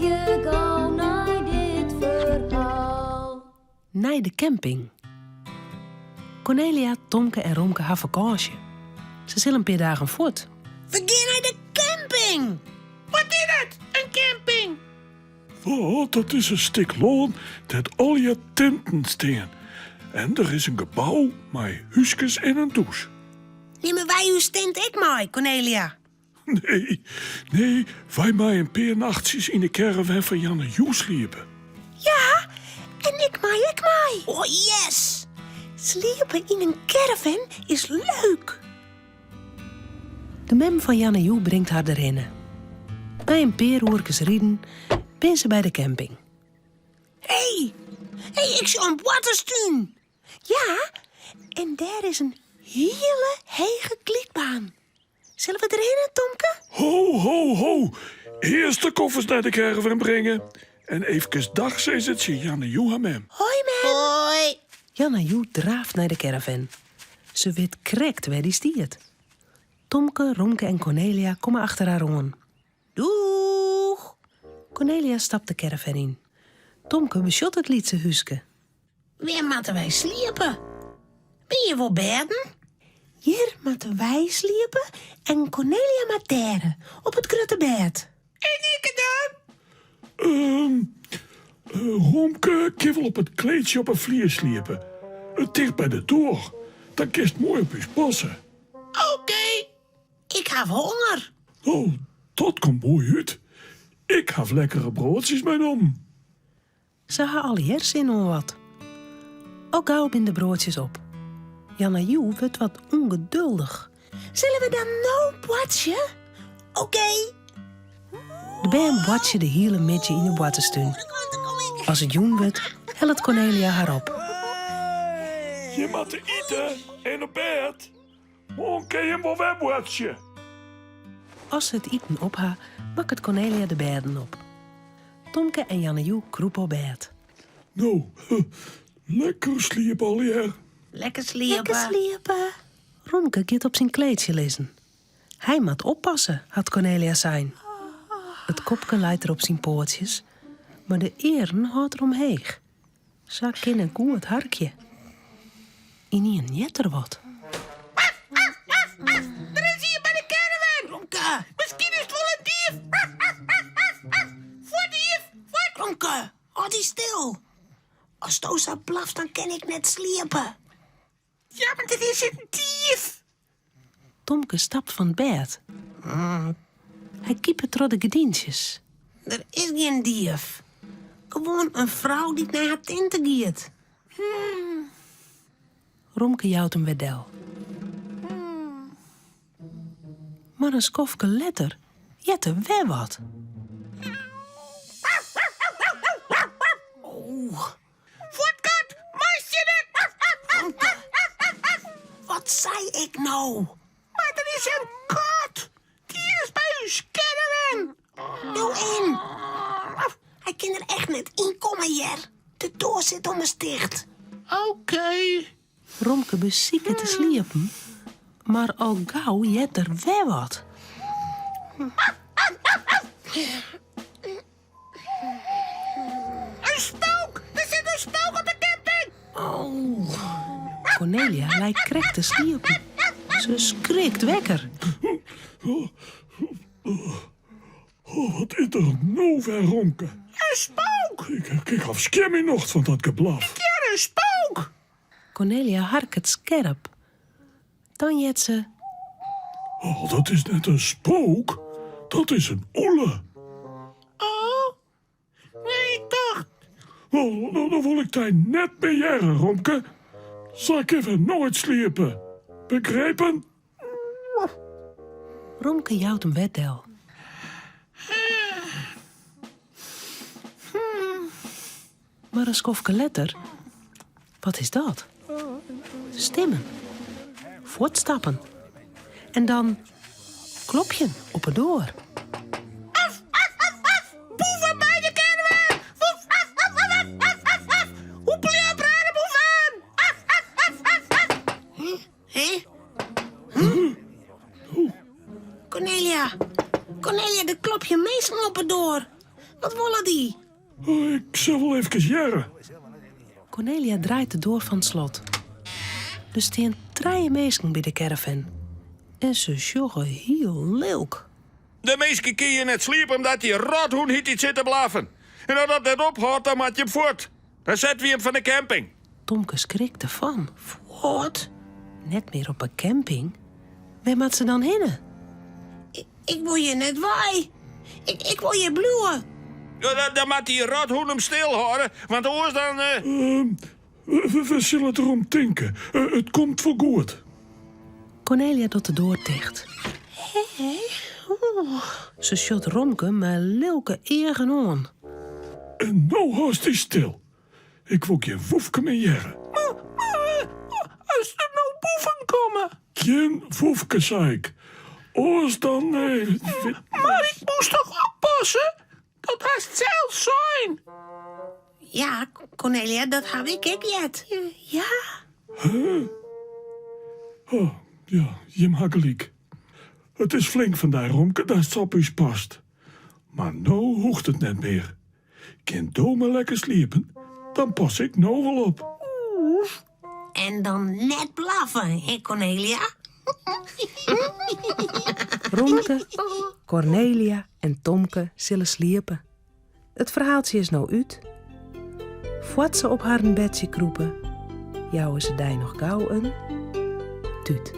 je gauw naar dit verhaal. Naar de camping. Cornelia, Tomke en Romke hebben vakantie. Ze zullen een paar dagen voort. We gaan naar de camping. Wat is het? Een camping? Oh, dat is een stuk loon dat al je tenten staan. En er is een gebouw met huisjes en een douche. Nemen wij uw tent ik mee, Cornelia? Nee, wij mij een paar nachtjes in de caravan van Janne Joes liepen. Ja, en ik mee. Oh, yes. Sliepen in een caravan is leuk. De mem van Janne Joe brengt haar erin. Na een paar uurtjes rieden, ben ze bij de camping. Hey, ik zie een waterstuin. Ja, en daar is een hele hege klietbaan. Zullen we erin, Tomke? Ho. Eerst de koffers naar de caravan brengen. En even dag zei het je Janne Joe aan mem. Hoi, mem. Hoi. Janne Joe draaft naar de caravan. Ze weet krekt waar die stiert. Tomke, Romke en Cornelia komen achter haar aan. Doeg. Cornelia stapt de caravan in. Tomke beschot het lietse huske. Weer moeten wij sliepen. Ben je wel bedden? Hier moeten wij sliepen en Cornelia materen op het grote bed. En ik dan? Romke kibbel op het kleedje op een vlier sliepen. Het dicht bij de deur. Dan kist mooi op je passen. Oké. Ik heb honger. Oh, dat komt mooi uit. Ik heb lekkere broodjes met om. Ze hebben al hier zin om wat. Ook gauw binden de broodjes op. Janne Joe wordt wat ongeduldig. Zullen we dan nou watchen? Oké. De band watje de hele midje in de waterstuin. Als het joen wordt, helpt Cornelia haar op. Je moet eten en op bed. Morgen kun je hem wel wegwatchen. Als ze het eten opha, maakt Cornelia de bedden op. Tomke en Janne Joe kroepen op bed. Nou, lekker sliep al hier. Lekker sliepen. Romke gaat op zijn kleedje lezen. Hij moet oppassen, had Cornelia zijn. Het kopje leidt er op zijn pootjes, maar de eeren houdt er omheen. Zak in een goed harkje. In een jetter wat. Er is hier bij de caravan. Romke. Misschien is het wel een dief. Voor dief. Romke, houd die stil. Als Tosa blaft, dan kan ik net sliepen. Ja, maar dit is een dief. Tomke stapt van het bed. Hij kiepert door de gedientjes. Er is geen dief. Gewoon een vrouw die naar haar tenten gaat. Romke jouwt hem weer del. Maar een skofke letter, jette weer wat. Voortkant, meisje! Wat zei ik nou? Maar er is een kat. Die is bij uw caravan. Doe in. Hij kan er echt net in komen hier. De deur zit om eens dicht. Oké. Romke bezieke te sliepen, maar al gauw jet er weer wat. Een spook! Er zit een spook op de camping! Cornelia lijkt krek te sliepen. Ze schrikt wekker. Wat is er nou weer, Romke? Een spook! Ik heb schermie nog van dat geblaf. Ja, een spook! Cornelia harket scherp. Dan jet ze. Oh, dat is net een spook. Dat is een oele. Oh? Nee, ik dacht... Oh, dan wil ik daar net bejaren, Romke. Zal ik even nooit sliepen? Begrepen? Romke jouwt hem weddel. Maar een skofke letter? Wat is dat? Stemmen. Voortstappen. En dan klopje op het door. Boeven bij de caravan! Hoepel je op rare boeven! Hé? Cornelia, er klop je meestal op het door. Wat willen die? Oh, ik zal wel even jaren. Cornelia draait de deur van het slot. Er staan 3 mensen bij de caravan. En ze joggen heel leuk. De meesten kun je net sliepen omdat die rothoen hier iets zit te blaffen. En als dat net ophoudt, dan maak je hem voort. Dan zetten we hem van de camping. Tomke schrikt ervan. Wat? Net meer op een camping. Waar moet ze dan heen? Ik wil je net waai. Ik wil je bluwen. Ja, dan moet die rothoen hem stilhouden, want anders dan... We zullen erom denken. Het komt voor goed. Cornelia doet de deur dicht. Ze shot Romke met leuke eigen aan. En nou haast hij stil. Ik wil geen woefke meer jaren. Als er nou boeven komen. Geen woefke, zei ik. Oors dan... Maar ik moest toch oppassen? Dat haast zelf zijn. Ja, Cornelia, dat heb ik jet. Ja. Oh, ja, je mag gelijk. Het is flink vandaag, Romke, dat het op u past. Maar nou hoeft het net meer. Kind dome lekker sliepen, dan pas ik nou wel op. En dan net blaffen, hè, Cornelia? Romke, Cornelia en Tomke zullen sliepen. Het verhaaltje is nou uit. Voordat ze op haar bedje kroepen, jouwen ze daar nog gauw een tuut.